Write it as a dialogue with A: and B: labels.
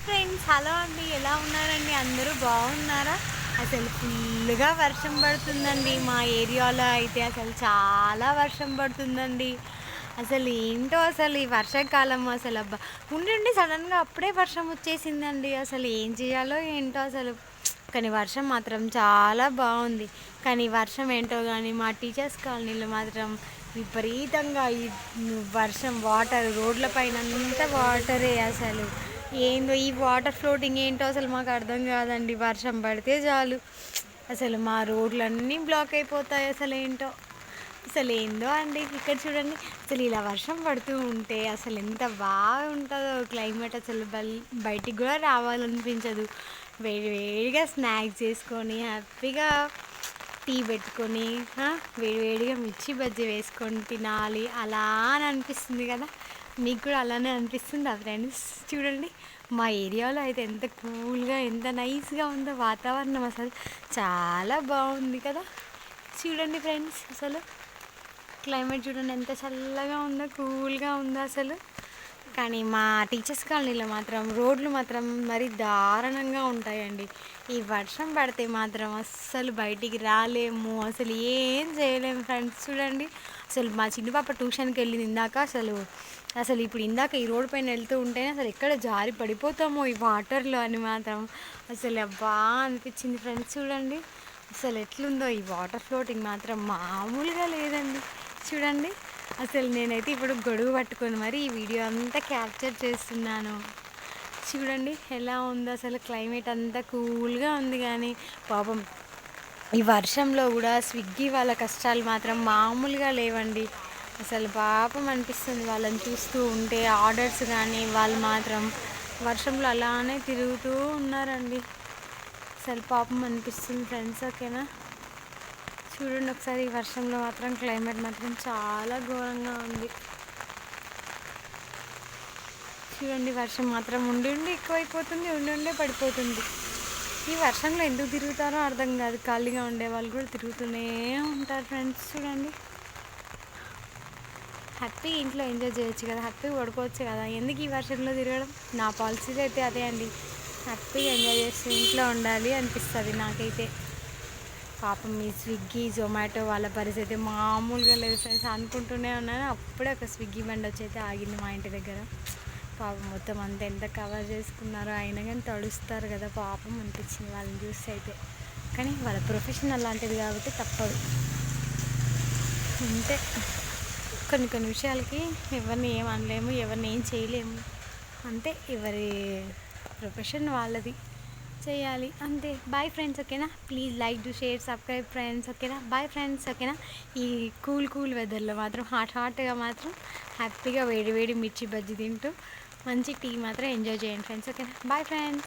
A: Friends, hello అండి. ఎలా ఉన్నారండి? అందరూ బాగున్నారా? అసలు ఫుల్గా వర్షం పడుతుందండి మా ఏరియాలో అయితే. అసలు చాలా వర్షం పడుతుందండి. అసలు ఏంటో అసలు ఈ వర్షాకాలం అసలు అబ్బా, ఉండి సడన్గా అప్పుడే వర్షం వచ్చేసిందండి. అసలు ఏం చేయాలో ఏంటో అసలు. కానీ వర్షం మాత్రం చాలా బాగుంది. కానీ వర్షం ఏంటో కానీ మా టీచర్స్ కాలనీలో మాత్రం విపరీతంగా ఈ వర్షం వాటర్ రోడ్ల పైన అంతా వాటరే అసలు. ఏందో ఈ వాటర్ ఫ్లోటింగ్ ఏంటో అసలు మాకు అర్థం కాదండి. వర్షం పడితే చాలు అసలు మా రోడ్లన్నీ బ్లాక్ అయిపోతాయి. అసలు ఏంటో అసలు ఏందో అండి. ఇక్కడ చూడండి, అసలు ఇలా వర్షం పడుతూ ఉంటే అసలు ఎంత బాగా ఉంటుందో క్లైమేట్. అసలు బయటికి కూడా రావాలనిపించదు. వేడి వేడిగా స్నాక్స్ చేసుకొని హ్యాపీగా టీ పెట్టుకొని వేడివేడిగా మిర్చి బజ్జీ వేసుకొని తినాలి అలా అని అనిపిస్తుంది కదా. మీకు కూడా అలానే అనిపిస్తుందా ఫ్రెండ్స్? చూడండి, మా ఏరియాలో అయితే ఎంత కూల్గా ఎంత నైస్గా ఉందో వాతావరణం. అసలు చాలా బాగుంది కదా. చూడండి ఫ్రెండ్స్, అసలు క్లైమేట్ చూడండి ఎంత చల్లగా ఉందో, కూల్గా ఉందో అసలు. కానీ మా టీచర్స్ కాలనీలో మాత్రం రోడ్లు మాత్రం మరీ దారుణంగా ఉంటాయండి. ఈ వర్షం పడితే మాత్రం అస్సలు బయటికి రాలేము, అసలు ఏం చేయలేము ఫ్రెండ్స్. చూడండి, అసలు మా చిన్న పాప ట్యూషన్కి వెళ్ళింది ఇందాక. అసలు అసలు ఇప్పుడు ఇందాక ఈ రోడ్ పైన వెళ్తూ ఉంటేనే అసలు ఎక్కడ జారి పడిపోతామో ఈ వాటర్లో అని మాత్రం అసలు అబ్బా అనిపించింది ఫ్రెండ్స్. చూడండి అసలు ఎట్లుందో ఈ వాటర్ ఫ్లోటింగ్ మాత్రం మామూలుగా లేదండి. చూడండి, అసలు నేనైతే ఇప్పుడు గొడుగు పట్టుకొని మరి ఈ వీడియో అంతా క్యాప్చర్ చేస్తున్నాను. చూడండి ఎలా ఉందో అసలు. క్లైమేట్ అంతా కూల్గా ఉంది. కానీ పాపం ఈ వర్షంలో కూడా స్విగ్గీ వాళ్ళ కష్టాలు మాత్రం మామూలుగా లేవండి. అసలు పాపం అనిపిస్తుంది వాళ్ళని చూస్తూ ఉంటే. ఆర్డర్స్ కానీ వాళ్ళు మాత్రం వర్షంలో అలానే తిరుగుతూ ఉన్నారండి. అసలు పాపం అనిపిస్తుంది ఫ్రెండ్స్. ఓకేనా, చూడండి ఒకసారి ఈ వర్షంలో మాత్రం క్లైమేట్ మాత్రం చాలా ఘోరంగా ఉంది. చూడండి, వర్షం మాత్రం ఉండి ఎక్కువైపోతుంది, ఉండే పడిపోతుంది. ఈ వర్షంలో ఎందుకు తిరుగుతారో అర్థం కాదు. ఖాళీగా ఉండే వాళ్ళు కూడా తిరుగుతూనే ఉంటారు ఫ్రెండ్స్. చూడండి, హ్యాపీగా ఇంట్లో ఎంజాయ్ చేయొచ్చు కదా, హ్యాపీగా పడుకోవచ్చు కదా, ఎందుకు ఈ వర్షంలో తిరగడం? నా పాలసీ అయితే అదే అండి. హ్యాపీగా ఎంజాయ్ చేస్తూ ఇంట్లో ఉండాలి అనిపిస్తుంది నాకైతే. పాపం ఈ స్విగ్గీ జొమాటో వాళ్ళ పరిస్థితి మామూలుగా లేదు ఫ్రెండ్స్. అనుకుంటూనే ఉన్నాను, అప్పుడే ఒక స్విగ్గీ బండి వచ్చి అయితే ఆగింది మా ఇంటి దగ్గర. పాపం మొత్తం అంతా ఎంత కవర్ చేసుకున్నారో, అయినా కానీ తడుస్తారు కదా, పాపం అనిపించింది వాళ్ళని చూస్తే అయితే. కానీ వాళ్ళ ప్రొఫెషన్ అలాంటిది కాబట్టి తప్పదు. అంతే, కొన్ని విషయాలకి ఎవరిని ఏం అనలేము, ఎవరిని ఏం చేయలేము. అంతే, ఎవరి ప్రొఫెషన్ వాళ్ళది, చేయాలి అంతే. బాయ్ ఫ్రెండ్స్, ఓకేనా. Please like to share subscribe friends, ఓకేనా. బాయ్ ఫ్రెండ్స్, ఓకేనా. ఈ కూల్ వెదర్లో మాత్రం హాట్గా మాత్రం హ్యాపీగా వేడి మిర్చి బజ్జీ తింటూ మంచి టీ మాత్రం ఎంజాయ్ చేయండి ఫ్రెండ్స్, ఓకేనా. Bye friends.